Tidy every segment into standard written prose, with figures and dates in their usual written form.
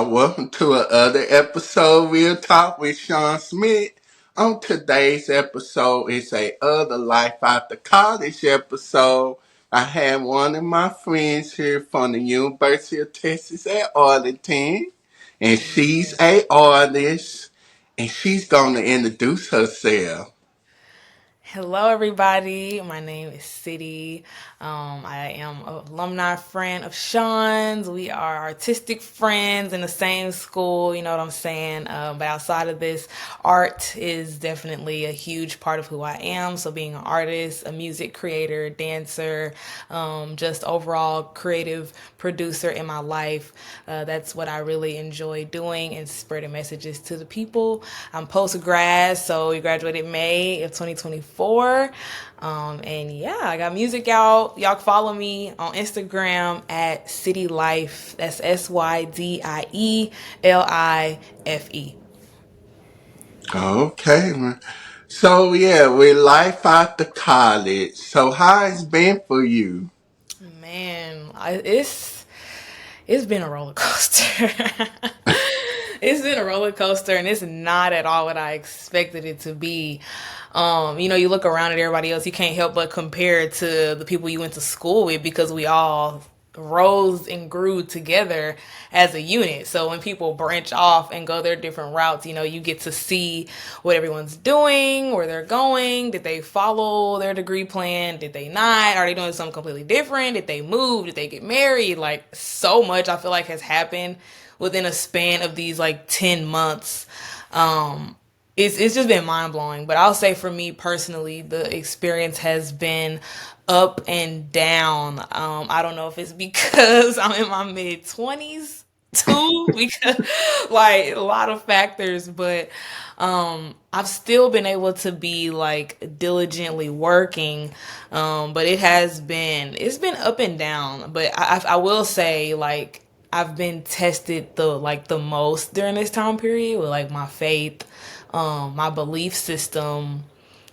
y'all. Welcome to another episode Real Talk with Shawn Smith. On today's episode, it's a Other Life After College episode. I have one of my friends here from the University of Texas at Arlington, and she's a artist, and she's going to introduce herself. Hello, everybody. My name is City. I am an alumni friend of Shawn's. We are artistic friends in the same school. You know what I'm saying? But outside of this, art is definitely a huge part of who I am. So, being an artist, a music creator, dancer, just overall creative producer in my life, that's what I really enjoy doing and spreading messages to the people. I'm post grad, so we graduated May of 2024. And yeah, I got music out. Y'all can follow me on Instagram at City Life. That's SYDIELIFE. Okay, man. So, yeah, we're life after college. So, how it's been for you? It's been a roller coaster. It's been a roller coaster, and it's not at all what I expected it to be. You look around at everybody else, you can't help but compare it to the people you went to school with because we all rose and grew together as a unit. So when people branch off and go their different routes, you get to see what everyone's doing, where they're going. Did they follow their degree plan? Did they not? Are they doing something completely different? Did they move? Did they get married? Like, so much I feel like has happened within a span of these like 10 months. It's just been mind blowing. But I'll say for me personally, the experience has been up and down. I don't know if it's because I'm in my mid 20s too, because like a lot of factors, but I've still been able to be like diligently working. But it's been up and down. But I will say like I've been tested the most during this time period with like my faith, my belief system,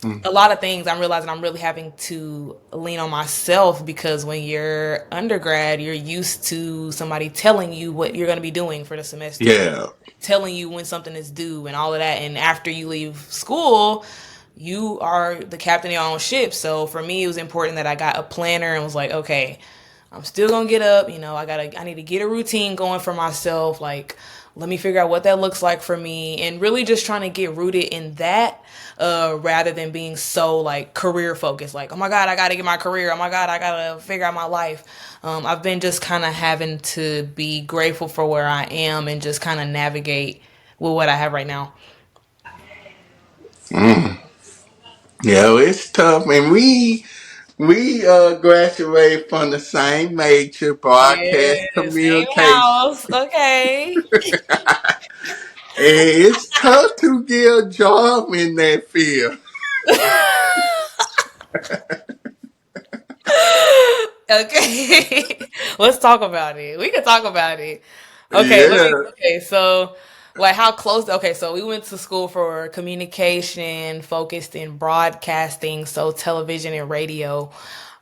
a lot of things. I'm realizing I'm really having to lean on myself because when you're undergrad, you're used to somebody telling you what you're going to be doing for the semester, Yeah. telling you when something is due and all of that. And after you leave school, you are the captain of your own ship. So for me, it was important that I got a planner and was like, okay, I'm still gonna get up. I need to get a routine going for myself. Like, let me figure out what that looks like for me, and really just trying to get rooted in that, rather than being so like career focused. Like, oh my God, I gotta get my career. Oh my God, I gotta figure out my life. I've been just kind of having to be grateful for where I am and just kind of navigate with what I have right now. Yeah, well, it's tough, and we graduated from the same major, broadcast Yeah, same communication. house. Okay. And it's tough to get a job in that field. Okay. Let's talk about it. We can talk about it. Okay, Yeah, so like how close okay, so we went to school for communication focused in broadcasting, so television and radio.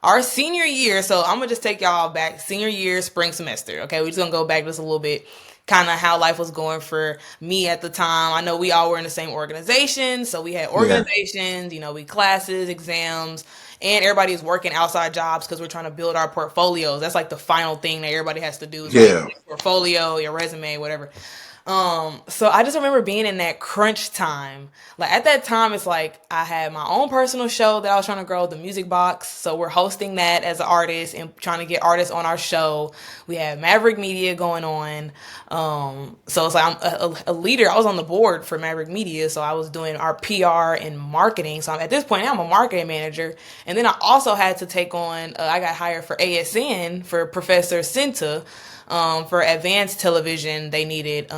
Our senior year, so I'm gonna just take y'all back. Senior year, spring semester. Okay, we're just gonna go back just a little bit, kind of how life was going for me at the time. I know we all were in the same organization, so we had yeah, organizations, we classes, exams, and everybody is working outside jobs because we're trying to build our portfolios. That's like the final thing that everybody has to do is like yeah. your portfolio, your resume, whatever. So I just remember being in that crunch time. Like at that time, it's like I had my own personal show that I was trying to grow, the Music Box. So we're hosting that as an artist and trying to get artists on our show. We had Maverick Media going on. So it's like I'm a leader. I was on the board for Maverick Media, so I was doing our PR and marketing. So at this point, I'm a marketing manager, and then I also had to take on. I got hired for ASN for Professor Cinta, for advanced television. They needed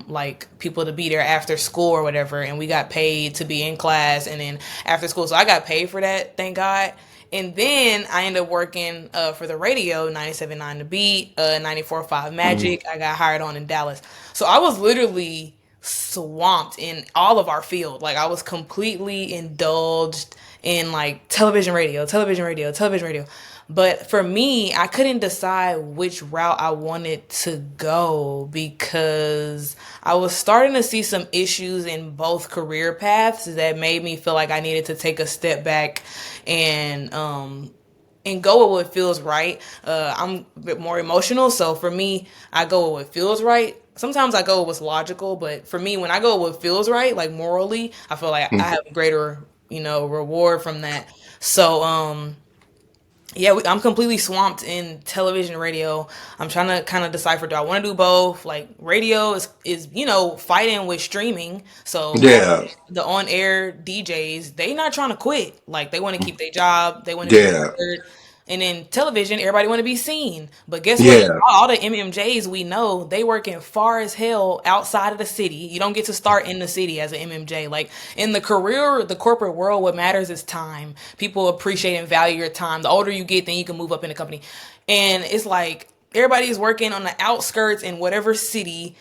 like people to be there after school or whatever, and we got paid to be in class and then after school. So I got paid for that, thank God. And then I ended up working for the radio, 97.9 The Beat, 94.5 Mm. Magic. I got hired on in Dallas. So I was literally swamped in all of our field. Like I was completely indulged in like television, radio, television, radio, television, radio. But for me, I couldn't decide which route I wanted to go because I was starting to see some issues in both career paths that made me feel like I needed to take a step back and go with what feels right. I'm a bit more emotional, so for me, I go with what feels right. Sometimes I go with what's logical, but for me, when I go with what feels right, like morally, I feel like I have a greater, reward from that. So, yeah, I'm completely swamped in television, radio. I'm trying to kind of decipher: do I want to do both? Like radio is fighting with streaming, so Yeah. the on air DJs, they not trying to quit. Like they want to keep their job, they want to be Yeah. heard. And then television, everybody want to be seen. But guess what? Yeah. All the MMJs we know, they working far as hell outside of the city. You don't get to start in the city as an MMJ. Like in the career, the corporate world, what matters is time. People appreciate and value your time. The older you get, then you can move up in the company. And it's like everybody's working on the outskirts in whatever city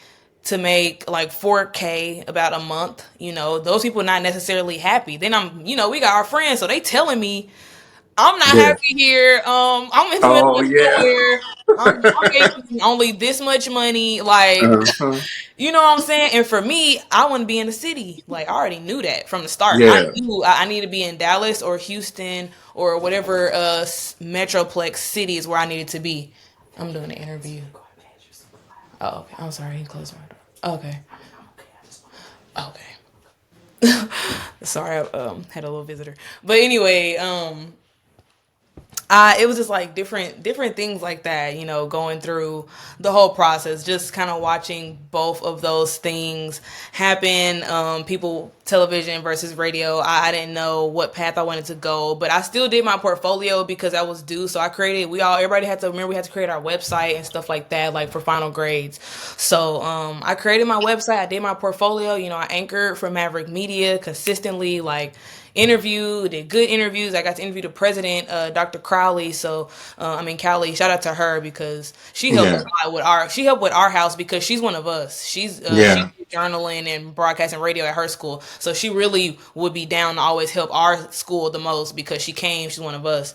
to make like 4K about a month. Those people not necessarily happy. Then we got our friends, so they telling me I'm not Yeah. happy here. I'm in the middle Oh of yeah. nowhere. I'm making only this much money. Like, Uh-huh. you know what I'm saying? And for me, I want to be in the city. Like, I already knew that from the start. I Yeah. knew I need to be in Dallas or Houston or whatever metroplex city is where I needed to be. I'm doing an interview. Oh, okay. I'm sorry. He closed my door. Okay. Okay. Sorry, I had a little visitor. But anyway, it was just like different things like that, going through the whole process, just kind of watching both of those things happen. People, television versus radio. I didn't know what path I wanted to go, but I still did my portfolio because I was due. So I created. Everybody had to remember we had to create our website and stuff like that, like for final grades. So I created my website. I did my portfolio. I anchored for Maverick Media consistently, like did good interviews. I got to interview the president, Dr. Crowley. So, Callie, shout out to her because she helped Yeah. a lot with our house because she's one of us. She Yeah. did journaling and broadcasting radio at her school. So she really would be down to always help our school the most because she's one of us.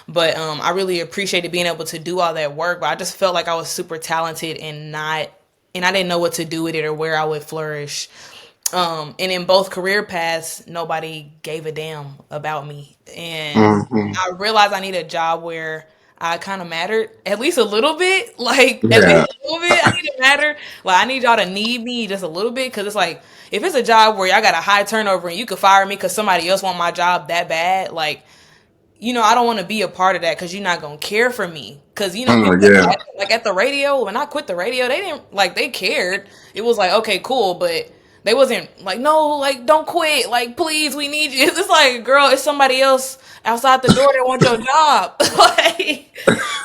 But I really appreciated being able to do all that work. But I just felt like I was super talented and I didn't know what to do with it or where I would flourish. And in both career paths, nobody gave a damn about me. And Hmm. I realized I need a job where I kind of mattered at least a little bit. Like, at least Yeah. a little bit, I need to matter. Like, I need y'all to need me just a little bit. Cause it's like, if it's a job where y'all got a high turnover and you could fire me cause somebody else want my job that bad, like, I don't want to be a part of that because you're not gonna care for me. Because Oh people yeah. like at the radio when I quit the radio, they didn't like they cared. It was like okay, cool, but they wasn't like no, like don't quit, like please, we need you. It's like girl, it's somebody else outside the door that wants your job.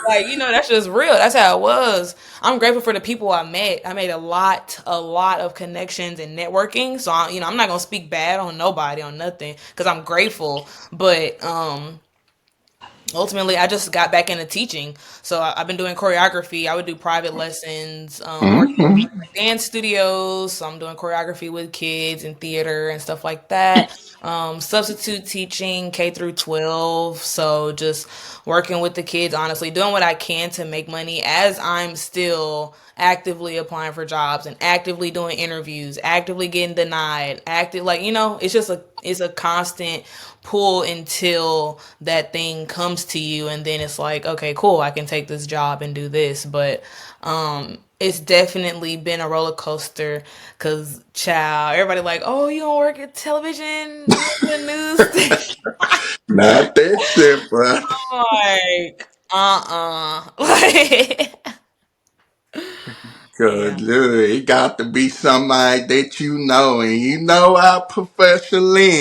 Like that's just real. That's how it was. I'm grateful for the people I met. I made a lot of connections and networking. So I'm not gonna speak bad on nobody on nothing because I'm grateful. But ultimately I just got back into teaching, so I've been doing choreography. I would do private lessons, working Hmm. with like, dance studios, so I'm doing choreography with kids and theater and stuff like that. Substitute teaching K through 12, so just working with the kids, honestly doing what I can to make money as I'm still actively applying for jobs and actively doing interviews, actively getting denied, active like it's a constant pull until that thing comes to you and then it's like okay cool I can take this job and do this. But it's definitely been a roller coaster because child everybody like oh you don't work at television media news station. Not that simple. Like like yeah. Cause look, it got to be somebody that you know, and you know our professor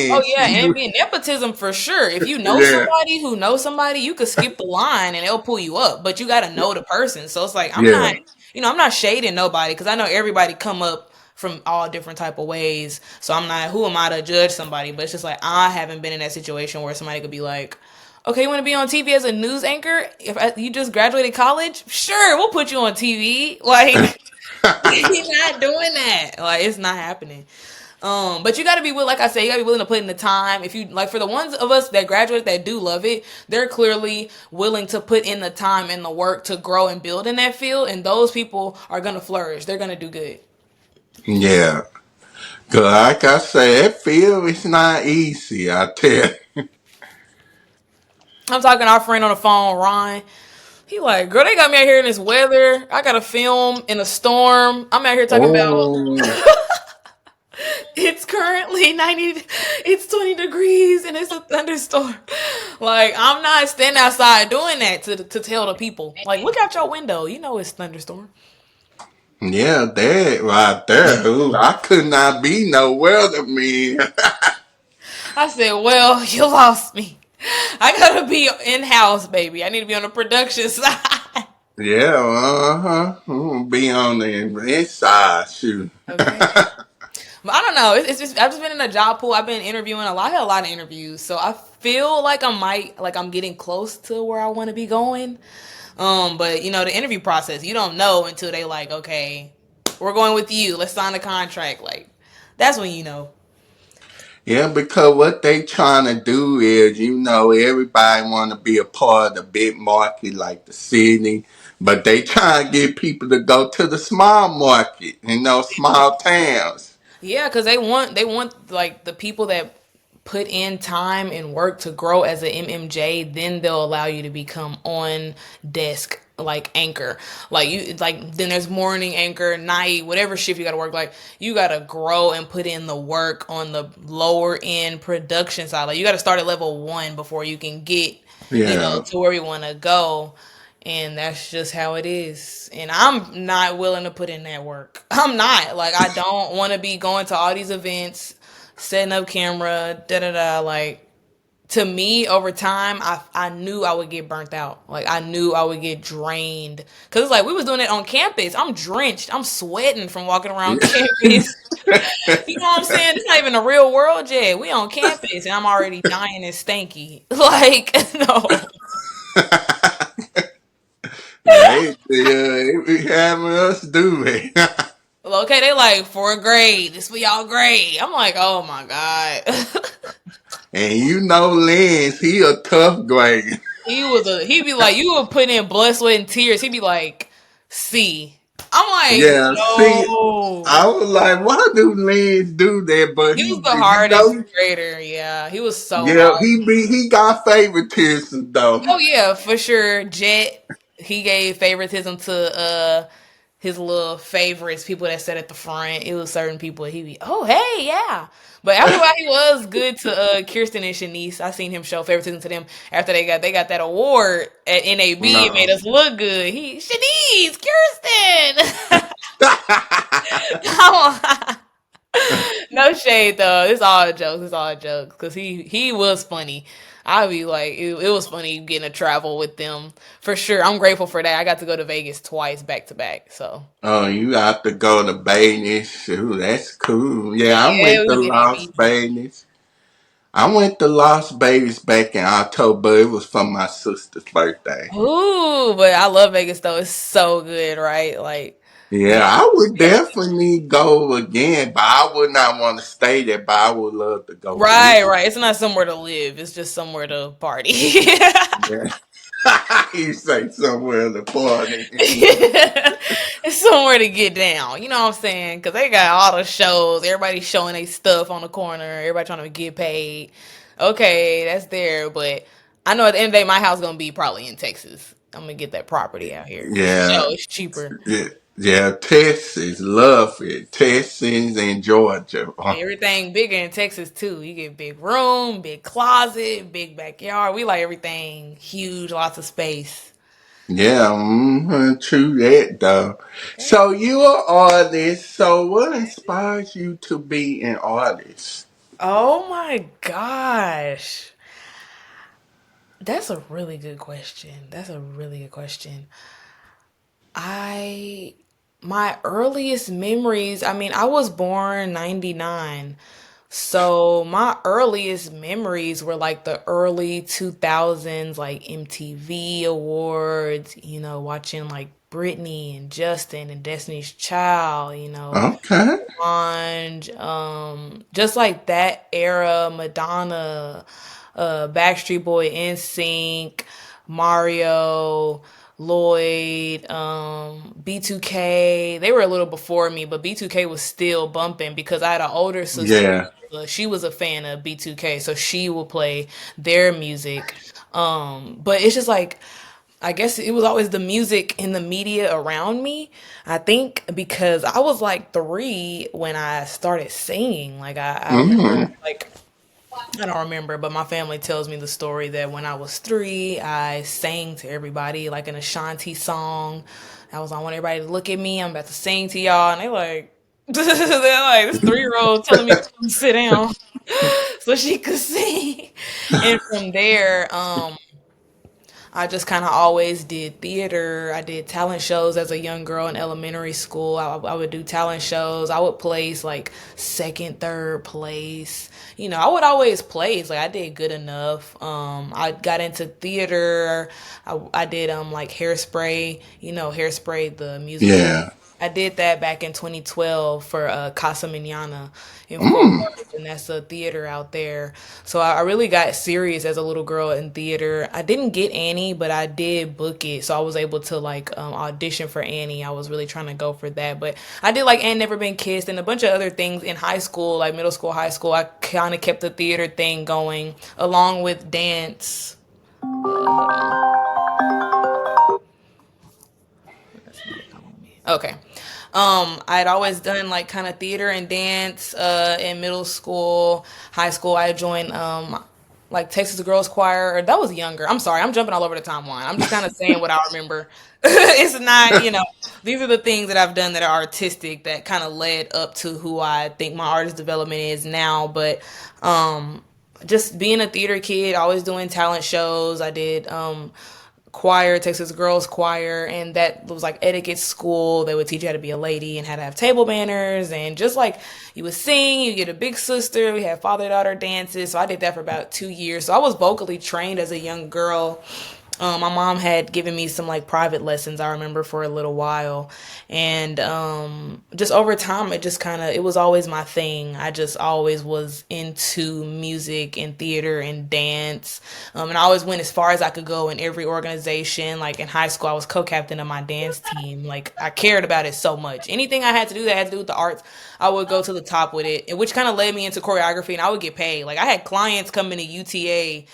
Oh Lynch. yeah, and being nepotism for sure. If you know Yeah. somebody who knows somebody, you could skip the line and they'll pull you up. But you got to know the person. So it's like Yeah. I'm not shading nobody because I know everybody come up from all different type of ways. So I'm not who am I to judge somebody? But it's just like I haven't been in that situation where somebody could be like, okay, you want to be on TV as a news anchor? If you just graduated college, sure, we'll put you on TV. Like you're not doing that. Like it's not happening. But you got to be willing, like I said, you got to be willing to put in the time. If you like, for the ones of us that graduate that do love it, they're clearly willing to put in the time and the work to grow and build in that field, and those people are gonna flourish. They're gonna do good. Yeah. 'Cause like I say, that field is not easy, I tell you. I'm talking to our friend on the phone, Ron. He like, girl, they got me out here in this weather. I got to film in a storm. I'm out here talking about Oh, it's currently 90, it's 20 degrees and it's a thunderstorm. Like, I'm not standing outside doing that to tell the people. Like, look out your window. You know it's thunderstorm. yeah, that right there. Ooh, I could not be no weatherman. I said, well, you lost me. I gotta be in house, baby. I need to be on the production side. Yeah, uh-huh. Be on the inside, shoot. Okay. But I don't know. It's just I've just been in a job pool. I've been interviewing a lot. I had a lot of interviews, so I feel like I'm getting close to where I want to be going. But the interview process, you don't know until they like, okay, we're going with you. Let's sign a contract. Like, that's when you know. Yeah, because what they trying to do is, everybody want to be a part of the big market like the city, but they trying to get people to go to the small market, small towns. Yeah, because they want like the people that put in time and work to grow as an MMJ. Then they'll allow you to become on desk like anchor. Like then there's morning anchor, night, whatever shift you got to work. Like you got to grow and put in the work on the lower end production side. Like you got to start at level 1 before you can get Yeah. to where we want to go. And that's just how it is. And I'm not willing to put in that work. I'm not. Like, I don't want to be going to all these events, setting up camera, da da da. Like, to me, over time, I knew I would get burnt out. Like, I knew I would get drained. Because it's like, we was doing it on campus. I'm drenched. I'm sweating from walking around campus. You know what I'm saying? It's not even the real world yet. We on campus, and I'm already dying and stanky. Like, no. They be having us do it. Okay, they like for a grade. This for y'all grade. I'm like, oh my god. And Lance, he a tough grade. He'd be like, you would put in blood, sweat, and tears. He'd be like, C. I'm like, Yeah, see, no. I was like, why do Lance do that? But He he, was the hardest know, grader. Yeah, he was so yeah, hard. he got favoritism though. Oh yeah, for sure. Jet, he gave favoritism to his little favorites, people that sat at the front. It was certain people he be, oh hey, yeah. But after a while he was good to Kirsten and Shanice. I seen him show favoritism to them after they got that award at NAB. It made No. us look good. Shanice, Kirsten. I'm no shade though. It's all jokes. It's all jokes. Cause he was funny. I'd be like, it was funny getting to travel with them for sure. I'm grateful for that. I got to go to Vegas twice back to back. So Oh, you have to go to Vegas. Ooh, that's cool. Yeah, I yeah, went to we get Las AB. Vegas. I went to Las Vegas back in October. It was for my sister's birthday. Ooh, but I love Vegas though. It's so good, right? Like Yeah, the I would gambling. definitely go again, but I would not want to stay there, but I would love to go Right, visit. right. It's not somewhere to live. It's just somewhere to party. Yeah. You say somewhere in the party. It's somewhere to get down. You know what I'm saying? Because they got all the shows. Everybody showing their stuff on the corner. Everybody trying to get paid. Okay, that's there. But I know at the end of the day, my house gonna be probably in Texas. I'm gonna get that property out here because Yeah, it's cheaper. yeah, yeah. Texas, love it. Texas and Georgia. Everything bigger in Texas too. You get big room, big closet, big backyard. We like everything huge, lots of space. Yeah, true that though. Okay. So you are artist. So what inspires you to be an artist? Oh my gosh. That's a really good question. That's a really good question. I my earliest memories, I mean, I was born 99. So my earliest memories were like the early 2000s like MTV awards, watching like Britney and Justin and Destiny's Child, you know, Okay. Solange, just like that era, Madonna, Backstreet Boy, NSYNC, Mario, Lloyd, B2K. They were a little before me, but B2K was still bumping because I had an older sister. Yeah. She was a fan of B2K, so she would play their music. But it's just like I guess it was always the music in the media around me. I think because I was like 3 when I started singing. Like I remember Mm. like I don't remember, but my family tells me the story that when I was 3, I sang to everybody like an Ashanti song. I was, I want everybody to look at me. I'm about to sing to y'all, and they like, they're like this 3 year old telling me to come sit down so she could sing. And from there, I just kind of always did theater. I did talent shows as a young girl in elementary school. I would do talent shows. I would place like second, third place. You know, I would always place. Like I did good enough. I got into theater. I did like Hairspray. You know, Hairspray the musical. Yeah. I did that back in 2012 for Casa Manana in Fort Mm. Worth, and that's a theater out there. So I really got serious as a little girl in theater. I didn't get Annie, but I did book it, so I was able to like audition for Annie. I was really trying to go for that, but I did like And Never Been Kissed and a bunch of other things in high school, like middle school, high school. I kind of kept the theater thing going along with dance. Hold on. That's somebody calling me. Okay. I'd always done like kind of theater and dance in middle school, high school. I joined like Texas Girls Choir. Or that was younger. I'm sorry, I'm jumping all over the timeline. I'm just kind of saying what I remember. It's not, you know, these are the things that I've done that are artistic that kind of led up to who I think my artist development is now. But just being a theater kid, always doing talent shows. I did choir, Texas Girls Choir, and that was like etiquette school. They would teach you how to be a lady and how to have table manners, and just like you would sing, you get a big sister. We had father daughter dances, so I did that for about 2 years. So I was vocally trained as a young girl. My mom had given me some like private lessons, I remember, for a little while. And just over time, it just kind of, it was always my thing. I just always was into music and theater and dance. And I always went as far as I could go in every organization. Like in high school, I was co-captain of my dance team. Like I cared about it so much. Anything I had to do that had to do with the arts, I would go to the top with it, which kind of led me into choreography, and I would get paid. Like I had clients come into UTA.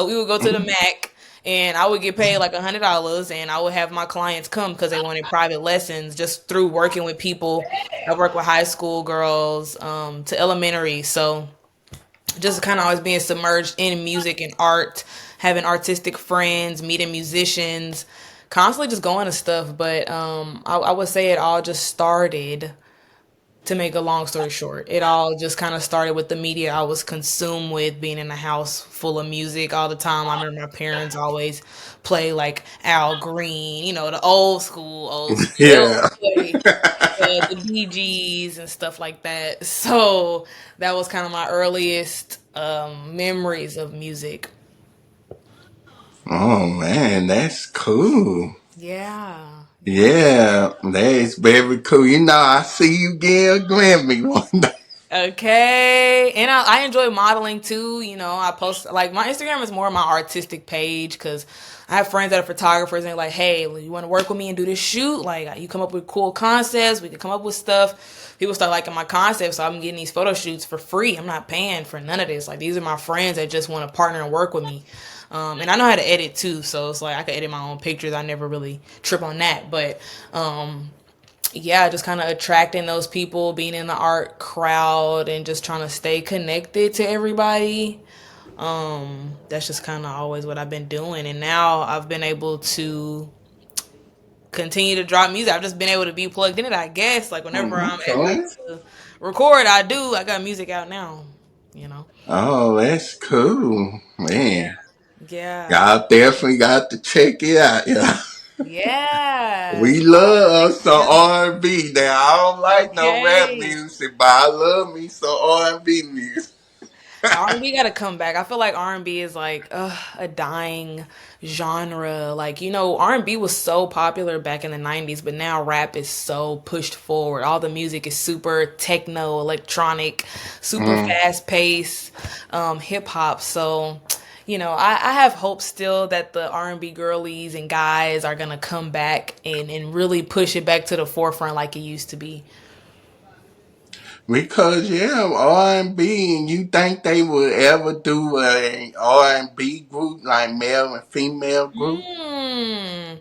We would go to the Mm. Mac, and I would get paid like $100, and I would have my clients come because they wanted private lessons just through working with people. I work with high school girls to elementary, so just kind of always being submerged in music and art, having artistic friends, meeting musicians, constantly just going to stuff. But I would say it all just started, to make a long story short, it all just kind of started with the media I was consumed with, being in a house full of music all the time. I remember my parents always play like Al Green, you know, the old school. They don't Yeah. play the Bee Gees and stuff like that. So that was kind of my earliest memories of music. Oh man, that's cool. Yeah, yeah. Yeah, that's very cool. You know, I see you get a Grammy one day. Okay, and I enjoy modeling too. You know, I post like my Instagram is more my artistic page because I have friends that are photographers and they're like, "Hey, you want to work with me and do this shoot? Like, you come up with cool concepts. We can come up with stuff." People start liking my concepts, so I'm getting these photo shoots for free. I'm not paying for none of this. Like, these are my friends that just want to partner and work with me. And I know how to edit too, so it's like I can edit my own pictures. I never really trip on that, but yeah, just kind of attracting those people, being in the art crowd, and just trying to stay connected to everybody. That's just kind of always what I've been doing, and now I've been able to continue to drop music. I've just been able to be plugged in it, I guess. Like whenever I'm able Okay. to record, I do. I got music out now, you know. Oh, that's cool, Yeah, man. yeah, Y'all definitely got to check it out. Yeah. yeah. We All right, love some yeah. R&B. Now I don't like no rap Okay. music, but I love me some R&B music. R&B got to come back. I feel like R&B is like a dying genre. Like, R&B was so popular back in the 90s, but now rap is so pushed forward. All the music is super techno, electronic, super Mm. fast paced, hip hop. So, I have hope still that the R&B girlies and guys are going to come back and really push it back to the forefront like it used to be. Because yeah, R&B, and you think they would ever do a R&B group like male and female group? Hmm.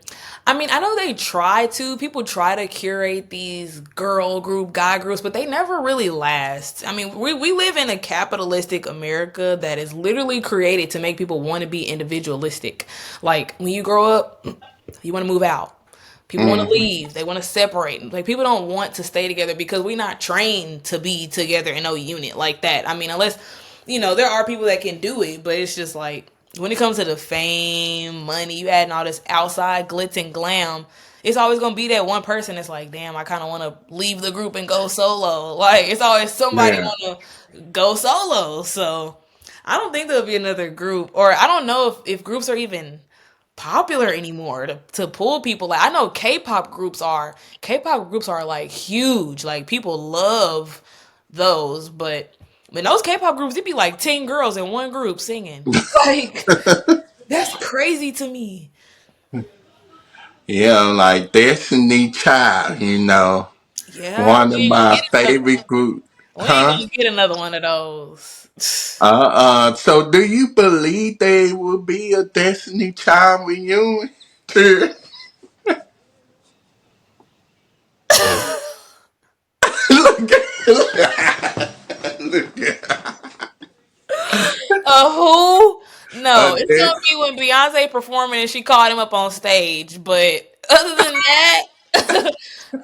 I mean, I know they try to. People try to curate these girl group, guy groups, but they never really last. I mean, we live in a capitalistic America that is literally created to make people want to be individualistic. Like, when you grow up, you want to move out. People want to Hmm. leave. They want to separate. Like, people don't want to stay together because we're not trained to be together in no unit like that. I mean, unless, there are people that can do it, but it's just like when it comes to the fame, money, you adding all this outside glitz and glam, it's always gonna be that one person that's like, damn, I kind of want to leave the group and go solo. Like, it's always somebody Yeah. want to go solo. So I don't think there'll be another group, or I don't know if groups are even popular anymore to pull people. Like, I know K-pop groups are like huge, like people love those, but when those K-pop groups, it'd be like 10 girls in one group singing. Like, that's crazy to me. Yeah, like Destiny Child, Yeah, one we of ain't gonna my get another favorite one. groups. We ain't Huh? gonna get another one of those. So do you believe there will be a Destiny Child reunion? Look look Who? No, it's Des- gonna be when Beyonce performing and she called him up on stage. But other than that,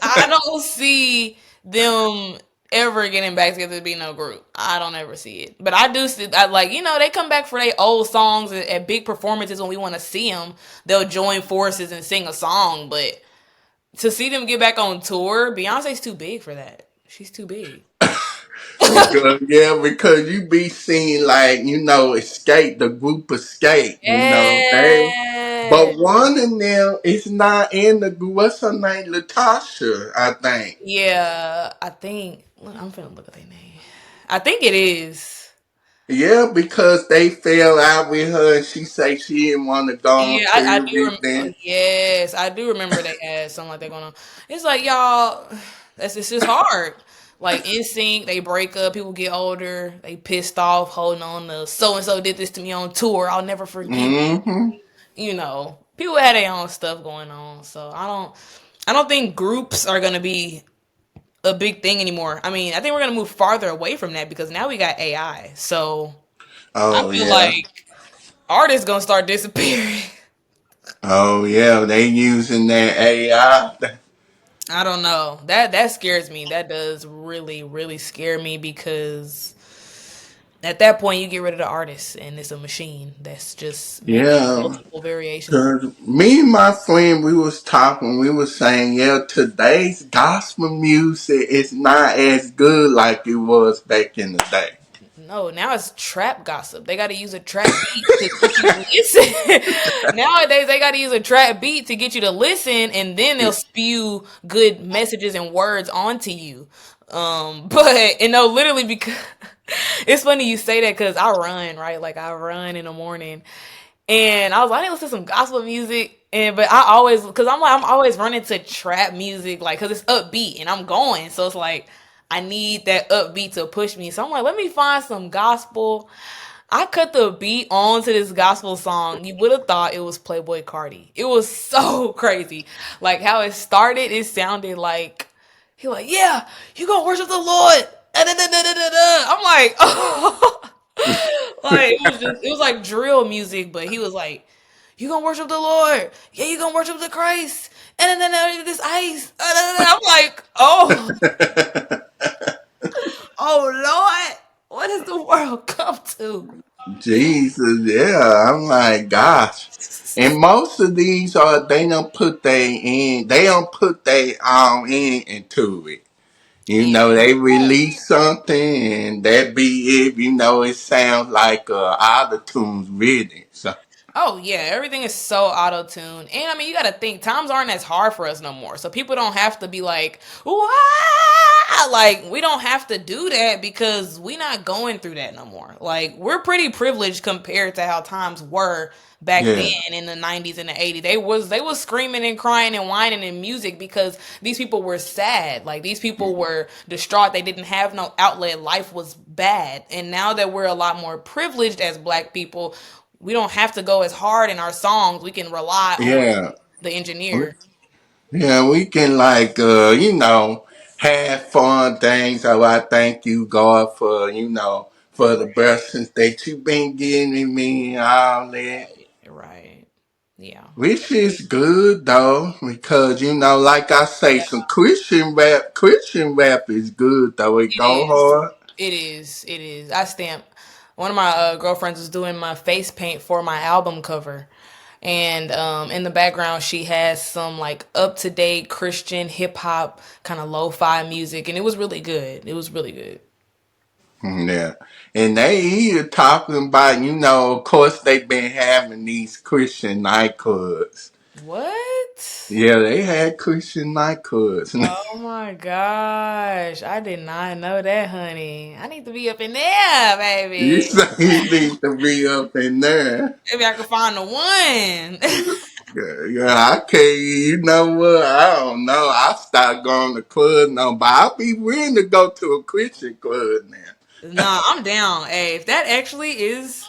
I don't see them ever getting back together to be no group. I don't ever see it. But I do see, I like, they come back for their old songs at big performances when we want to see them. They'll join forces and sing a song. But to see them get back on tour, Beyonce's too big for that. She's too big. because you be seeing like, Escape, the group Escape, Yeah. but one of them is not in the group. What's her name? Latasha, I think. Yeah, I think I'm finna look at their name. I think it is. Yeah, because they fell out with her and she say she didn't want to go on Yeah, I tour do. with them. Yes, I do remember they had something like that going on. It's like y'all, it's just hard. Like in sync, they break up. People get older. They pissed off, holding on to so and so did this to me on tour. I'll never forgive it. Hmm. People had their own stuff going on. So I don't think groups are gonna be a big thing anymore. I mean, I think we're gonna move farther away from that because now we got AI. So I Oh feel yeah. like artists gonna start disappearing. Oh yeah. They using that AI. I don't know. That scares me. That does really really scare me because at that point you get rid of the artist and it's a machine that's just making Yeah. multiple variations. Cause me and my friend, we was talking, we was saying, yeah, today's gospel music is not as good like it was back in the day. No, now it's trap gossip. They got to use a trap beat to get you to listen. Nowadays, they got to use a trap beat to get you to listen, and then they'll spew good messages and words onto you. But literally because it's funny you say that because I run right, like I run in the morning, and I was like, I need to listen to some gospel music. And but I always, cause I'm always running to trap music, like, cause it's upbeat and I'm going. So it's like I need that upbeat to push me. So I'm like, let me find some gospel. I cut the beat on to this gospel song. You would have thought it was Playboy Cardi. It was so crazy. Like how it started, it sounded like he like, yeah, you gonna worship the Lord. I'm like, oh. Like it was like drill music, but he was like, "You gonna worship the Lord? Yeah, you gonna worship the Christ?" And then this ice. I'm like, "Oh, oh Lord, what has the world come to?" Jesus, yeah. I'm like, gosh. And most of these are they don't put they don't put they all in into it. You Yeah. know, they release something and that be it. You know, it sounds like auto-tunes really. So, Oh yeah, everything is so auto tuned, and I mean you got to think times aren't as hard for us no more, so people don't have to be like, "Wow!" Like we don't have to do that because we not going through that no more. Like we're pretty privileged compared to how times were back then yeah. in the 90s and the 80s. They was screaming and crying and whining in music because these people were sad. Like these people were distraught. They didn't have no outlet. Life was bad, and now that we're a lot more privileged as Black people, we don't have to go as hard in our songs. We can rely on Yeah. the engineer. Yeah, we can like have fun things. So I thank you, God, for for the blessings that you've been giving me and all that. Right, right. Yeah. Which is good though, because like I say, Yeah. some Christian rap is good though. It It go is. hard. It is. It is. I stamp. One of my girlfriends was doing my face paint for my album cover. And in the background, she has some like up to date Christian hip hop kind of lo fi music. And it was really good. It was really good. Yeah. And they here talking about, of course they've been having these Christian nightclubs. What? Yeah, they had Christian nightclubs. Oh my gosh. I did not know that, honey. I need to be up in there, You baby. say you need to be up in there. Maybe I can find the one. Yeah, yeah, I can't. You know what? I don't know. I stopped going to club now, but I'll be willing to go to a Christian club now. Nah, I'm down. Hey, if that actually is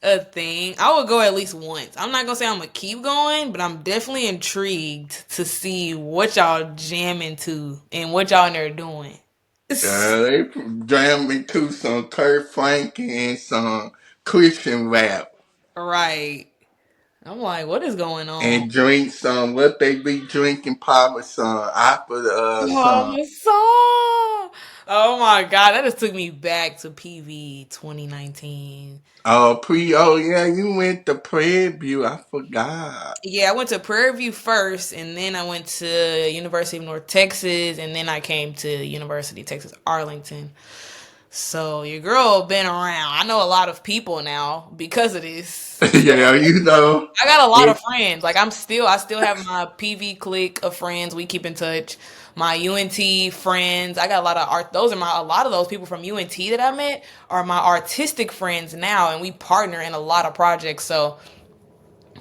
a thing, I would go at least once. I'm not gonna say I'm gonna keep going, but I'm definitely intrigued to see what y'all jamming to and what y'all in there doing. They jammed me to some Kurt Franklin and some Christian rap Right. I'm like, what is going on? and drink some. What they be drinking? Probably some apple, Oh, some my song. Oh my god, that just took me back to PV 2019. Oh yeah, you went to preview. I forgot. Yeah, I went to Prairie View first, and then I went to University of North Texas, and then I came to University of Texas Arlington. So your girl been around. I know a lot of people now because of this. So Yeah, I got a lot of it, friends. Like I still have my PV clique of friends. We keep in touch. My UNT friends. I got a lot of art. Those are a lot of those people from UNT that I met are my artistic friends now, and we partner in a lot of projects. So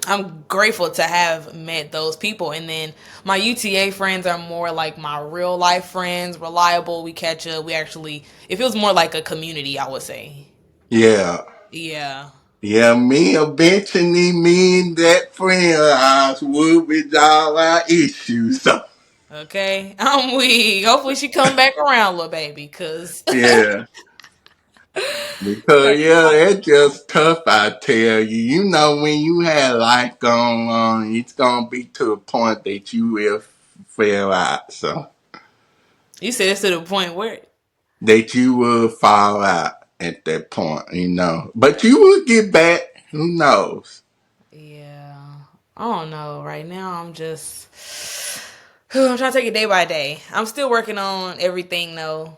I'm grateful to have met those people. And then my UTA friends are more like my real life friends, reliable. We catch up. We actually, it feels more like a community, I would say. yeah. Yeah. Yeah, me eventually, me and that friend of ours will resolve our issues. So, Okay. I'm weak. Hopefully she come back around, little baby, because yeah. Because, yeah, that's just tough, I tell you. You know, when you have life going on, it's going to be to a point that you will fail out. So, you said it's to the point where, that you will fall out at that point. But you will get back. Who knows? yeah. I don't know. Right now, I'm just, I'm trying to take it day by day. I'm still working on everything, though,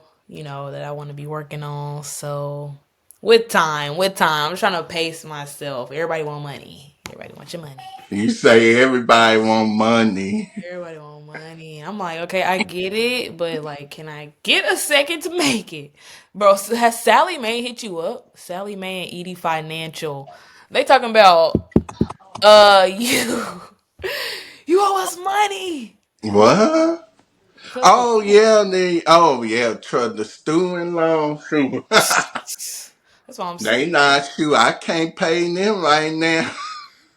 that I want to be working on. So, with time, I'm trying to pace myself. Everybody want money. Everybody want your money. You say everybody want money. Everybody want money. I'm like, okay, I get it, but like, can I get a second to make it, bro? Has Sally Mae hit you up? Sally Mae and Edie Financial. They talking about you. You owe us money. What? Cause of Oh yeah, the student loan. Shoot. that's what I'm They saying. not sure. I can't pay them right now.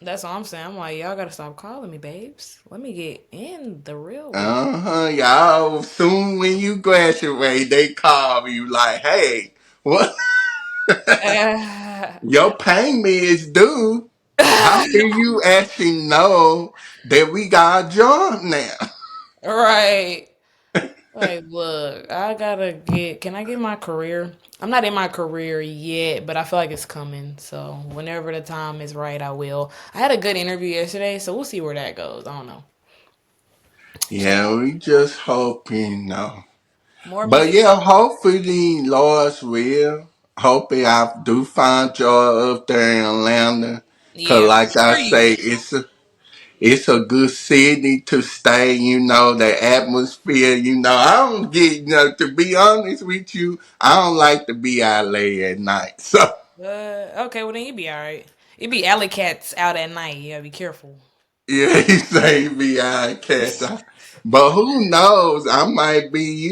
That's what I'm saying. I'm like, y'all gotta stop calling me, babes. Let me get in the real world. Y'all. Soon when you graduate, they call you like, hey, what? Your payment is due. How do you actually know that we got a job now? Right. Like, look, I gotta get. Can I get my career? I'm not in my career yet, but I feel like it's coming. So whenever the time is right, I will. I had a good interview yesterday, so we'll see where that goes. I don't know. So Yeah, we just hoping. More But music. yeah, hopefully, Lord's will. Hopefully, I do find joy up there in Atlanta. Cause Yeah, like I for you. say, it's a good city to stay. You know the atmosphere. You know I don't get. You know to be honest with you, I don't like to be out late at night. So Okay, well then you be all right. It be alley cats out at night. You gotta be careful. yeah, he say be out cat. But who knows? I might be.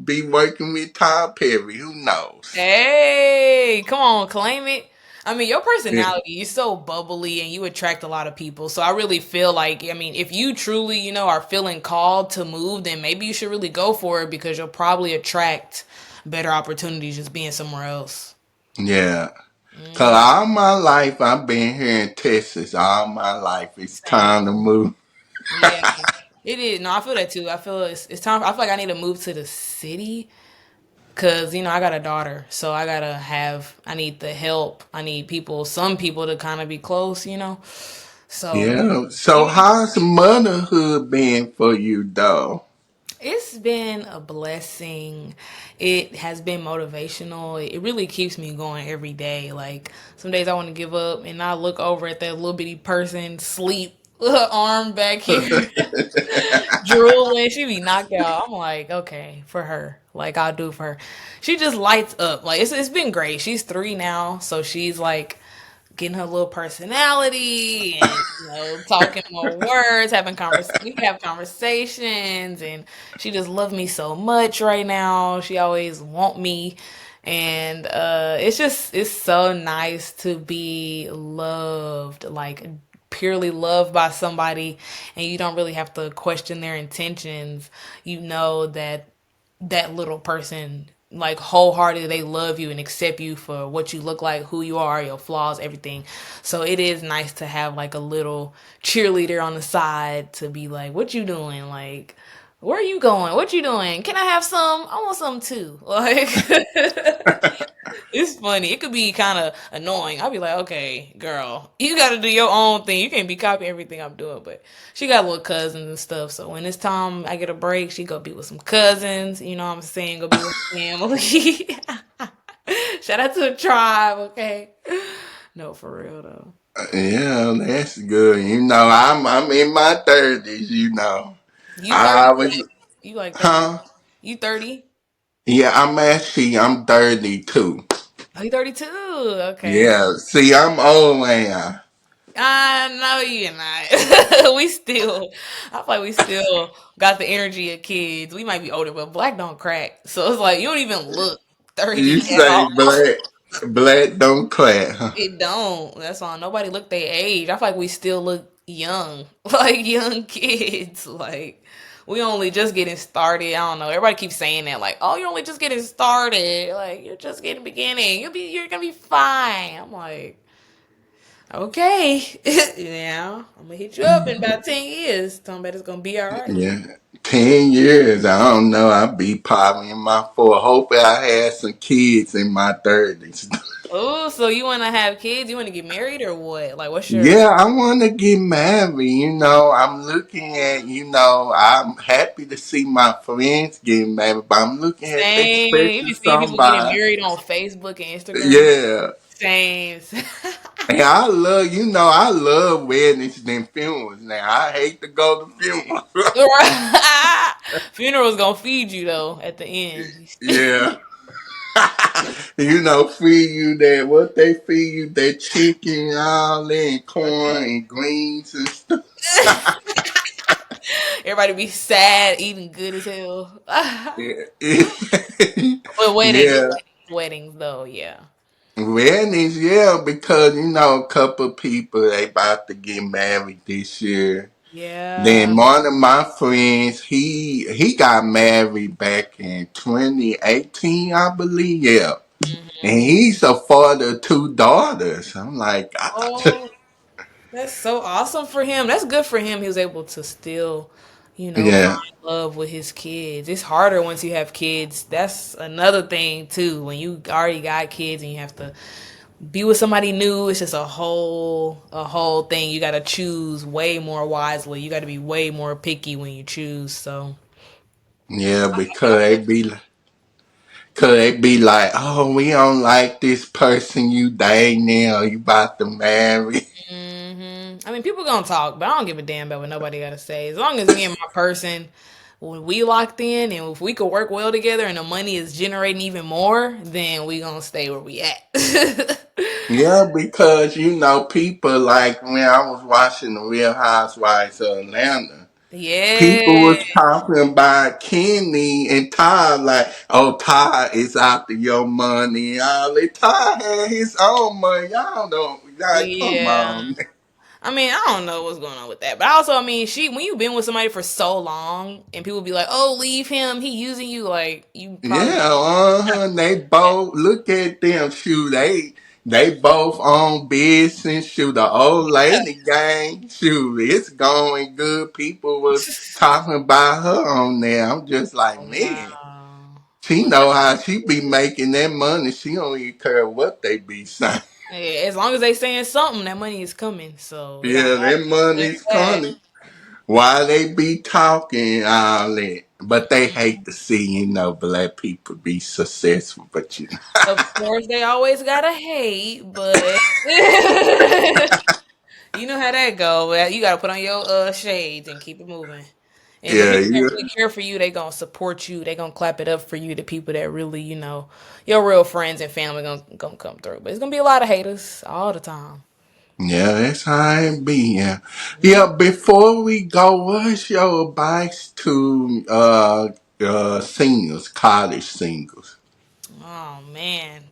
Be working with Tom Perry. Who knows? Hey, come on, claim it. I mean, your Yeah. personality, you're so bubbly and you attract a lot of people. So I really feel like, I mean, if you truly, are feeling called to move, then maybe you should really go for it because you'll probably attract better opportunities just being somewhere else. Yeah. Cause Mm, all my life I've been here in Texas. All my life it's same. time to move. Yeah, it is. No, I feel that too. I feel it's time. I feel like I need to move to the city. Cause I got a daughter, so I need the help. I need some people to kind of be close. So Yeah. So even how's motherhood been for you though? it's been a blessing. It has been motivational. It really keeps me going every day. Like some days I want to give up, and I look over at that little bitty person sleep, arm back here, drooling. She be knocked out. I'm like, okay, for her. Like I'll do for her. She just lights up. Like it's been great. She's 3 now, so she's like getting her little personality and talking more words, having we have conversations, and she just loves me so much right now. She always want me, and it's so nice to be loved, like purely loved by somebody, and you don't really have to question their intentions. You know that little person like wholeheartedly they love you and accept you for what you look like, who you are, your flaws, everything. So it is nice to have like a little cheerleader on the side to be like, what you doing? Like, where are you going? What you doing? Can I have some? I want some too. Like it's funny. It could be kind of annoying. I'll be like, okay, girl, you got to do your own thing. You can't be copying everything I'm doing. But she got little cousins and stuff. So when it's time I get a break, she go be with some cousins. You know what I'm saying? Go be with family. Shout out to the tribe, okay? No, for real though. Yeah, that's good. I'm in my 30s. You 30 I what? was, You like 30? huh? You 30? Yeah, I'm 32. Oh, you 32. Okay. Yeah, see, I'm old man. I know you're not. I feel like we still got the energy of kids. We might be older, but black don't crack. So it's like you don't even look You 30 at say all. black don't clap, huh? It don't. That's why nobody look their age. I feel like we still look young, like young kids. Like we only just getting started. I don't know. Everybody keeps saying that, like, oh, you're only just getting started. Like you're just getting beginning. You're gonna be fine. I'm like, okay. Yeah, I'm gonna hit you up in about 10 years. Talking about it's gonna be all right. Yeah, 10 years. I don't know. I'll be probably in my four. Hope I had some kids in my 30s. Oh, so you want to have kids? You want to get married or what? Like, what's your Yeah, I want to get married. I'm looking at. I'm happy to see my friends getting married, but I'm looking at they same? You special be seeing people getting somebody. married on Facebook and Instagram. Yeah. Same. And I love weddings and funerals. Now I hate to go to funerals. Right. Funeral's gonna feed you though at the end. Yeah. Feed you that what they feed you that chicken and all that and corn and greens and stuff. Everybody be sad, eating good as hell. Yeah. But Yeah. weddings though, yeah, Weddings, yeah, because a couple of people they about to get married this year. yeah. Then one of my friends, he got married back in 2018, I believe. Yeah. And Hmm. he's a father of two daughters. I'm like, God. Oh, that's so awesome for him. That's good for him. He was able to still, Yeah. find love with his kids. It's harder once you have kids. That's another thing too. When you already got kids and you have to be with somebody new, it's just a whole thing. You got to choose way more wisely. You got to be way more picky when you choose. So, Yeah, cause they be like, oh, we don't like this person you dating or you about to marry. I mean, people gonna talk, but I don't give a damn about what nobody gotta say. As long as me and my person, when we locked in, and if we could work well together, and the money is generating even more, then we gonna stay where we at. Yeah, because people like when I was watching the Real Housewives of Atlanta, people Yeah, was talking about Kenny and Todd like, oh, Todd is after your money and all that. Todd had his own money. Y'all don't like, come yeah. on. I mean, I don't know what's going on with that, but also, I mean, she when you've been with somebody for so long, and people be like, "Oh, leave him, he using you," like you probably. Yeah, they both look at them. Shoot, they both own business. Shoot, the old lady gang. Shoot, it's going good. People was talking about her on there. I'm just like, man, Wow. she Well, know how she be making that money. She don't even care what they be saying. yeah, as long as they saying something, that money is coming. So it don't Yeah, matter that if it's good money's or bad. coming. Why they be talking all that? But they hate to see, black people be successful. But Of course, they always gotta hate, but you know how that go. Well, you gotta put on your shades and keep it moving. And the yeah, people that yeah. really care for you, they gonna support you. They gonna clap it up for you. The people that really, your real friends and family gonna come through. But it's gonna be a lot of haters all the time. Yeah, that's how it be. Yeah, yeah. Before we go, what's your advice to singers, college singers? Oh man.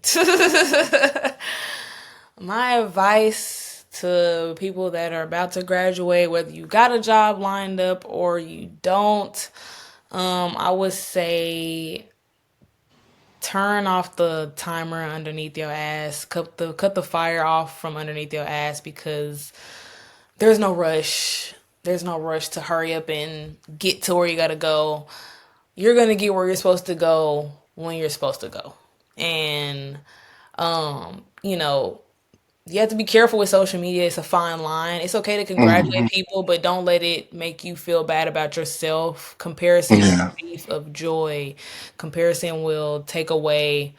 My advice to people that are about to graduate, whether you got a job lined up or you don't, I would say turn off the timer underneath your ass. Cut the fire off from underneath your ass because there's no rush. There's no rush to hurry up and get to where you gotta go. You're gonna get where you're supposed to go when you're supposed to go. And you know, you have to be careful with social media. It's a fine line. It's okay to congratulate Hmm. people, but don't let it make you feel bad about yourself. Comparison is Yeah, the thief of joy. Comparison will take away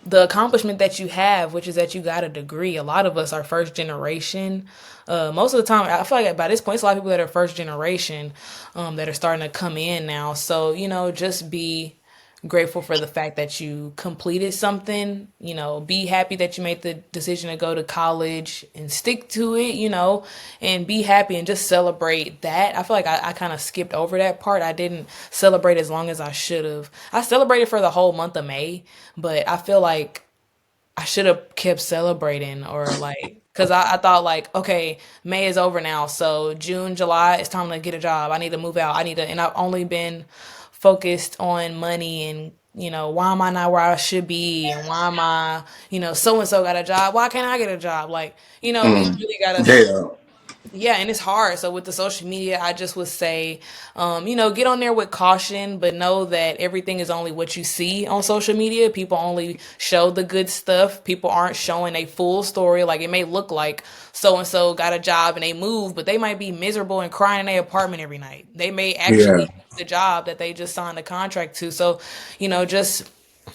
the accomplishment that you have, which is that you got a degree. A lot of us are first generation. Most of the time, I feel like by this point, it's a lot of people that are first generation that are starting to come in now. So, just be grateful for the fact that you completed something. Be happy that you made the decision to go to college and stick to it, and be happy and just celebrate that. I feel like I kind of skipped over that part. I didn't celebrate as long as I should have. I celebrated for the whole month of May, but I feel like I should have kept celebrating or like, because I thought like, okay, May is over now. So June, July, it's time to get a job. I need to move out. And I've only been focused on money and, why am I not where I should be? And why am I, so and so got a job. Why can't I get a job? Like, we really got to yeah, yeah, and it's hard. So with the social media, I just would say, get on there with caution, but know that everything is only what you see on social media. People only show the good stuff. People aren't showing a full story. Like it may look like so and so got a job and they moved, but they might be miserable and crying in their apartment every night. They may yeah, actually hate the job that they just signed a contract to. So, just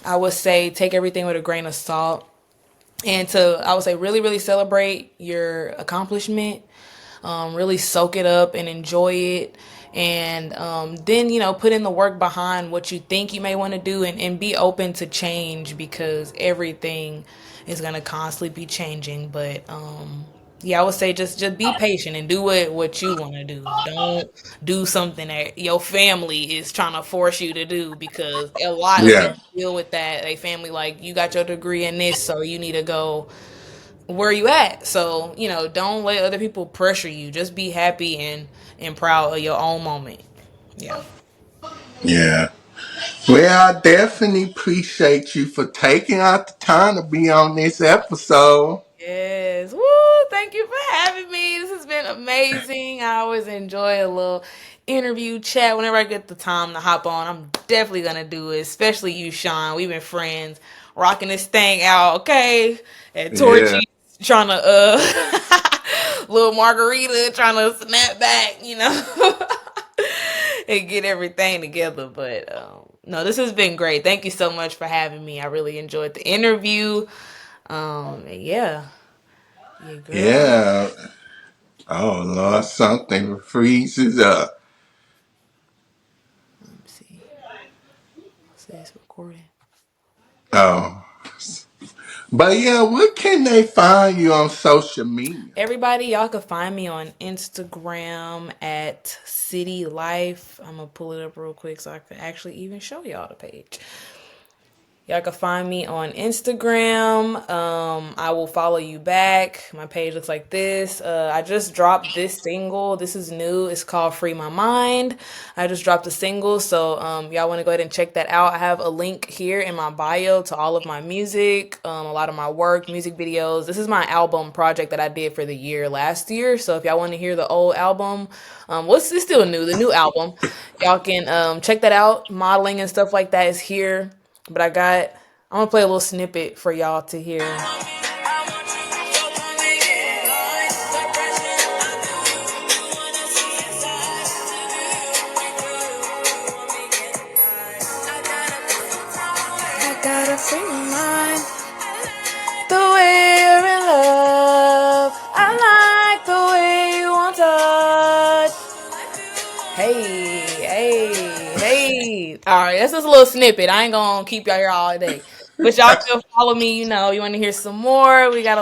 I would say take everything with a grain of salt and I would say really, really celebrate your accomplishment, really soak it up and enjoy it. And then, put in the work behind what you think you may want to do and be open to change because everything is going to constantly be changing. But yeah, I would say just be patient and do what you want to do. Don't do something that your family is trying to force you to do because a lot of yeah, people deal with that. They family like you got your degree in this, so you need to go where you at. So, don't let other people pressure you. Just be happy and proud of your own moment. Yeah. yeah. Well, I definitely appreciate you for taking out the time to be on this episode. Yes. Woo! Thank you for having me. This has been amazing. I always enjoy a little interview chat whenever I get the time to hop on. I'm definitely gonna do it, especially you, Shawn. We've been friends, rocking this thing out, okay? At Yeah, Torchy, trying to little margarita, trying to snap back, and get everything together. But no, this has been great. Thank you so much for having me. I really enjoyed the interview. And yeah, girl. Yeah. Oh Lord, something freezes up. Let me see. Say it's recording. Oh. But yeah, where can they find you on social media? Everybody, y'all can find me on Instagram at City Life. I'm gonna pull it up real quick so I can actually even show y'all the page. Y'all can find me on Instagram. I will follow you back. My page looks like this. I just dropped this single. This is new. It's called Free My Mind. I just dropped a single. So y'all want to go ahead and check that out. I have a link here in my bio to all of my music, a lot of my work, music videos. This is my album project that I did for the year last year. So if y'all want to hear the old album, it's still new, the new album, y'all can check that out. Modeling and stuff like that is here. But I'm gonna play a little snippet for y'all to hear. I gotta free my mind. The way you're in love. I like the way you want touch. Hey, hey, hey. All right, that's just a little snippet. I ain't gonna keep y'all here all day. But y'all still follow me, you want to hear some more. We got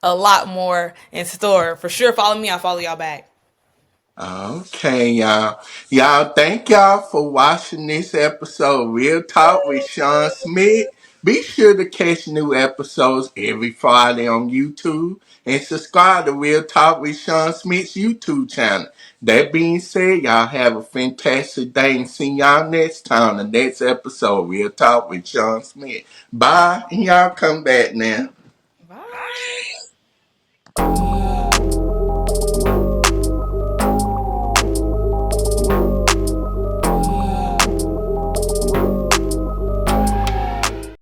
a lot more in store. For sure, follow me. I'll follow y'all back. Okay, y'all. Y'all, thank y'all for watching this episode of Real Talk with Shawn Smith. Be sure to catch new episodes every Friday on YouTube and subscribe to Real Talk with Shawn Smith's YouTube channel. That being said, y'all have a fantastic day and see y'all next time on the next episode of Real Talk with Shawn Smith. Bye, and y'all come back now. Bye.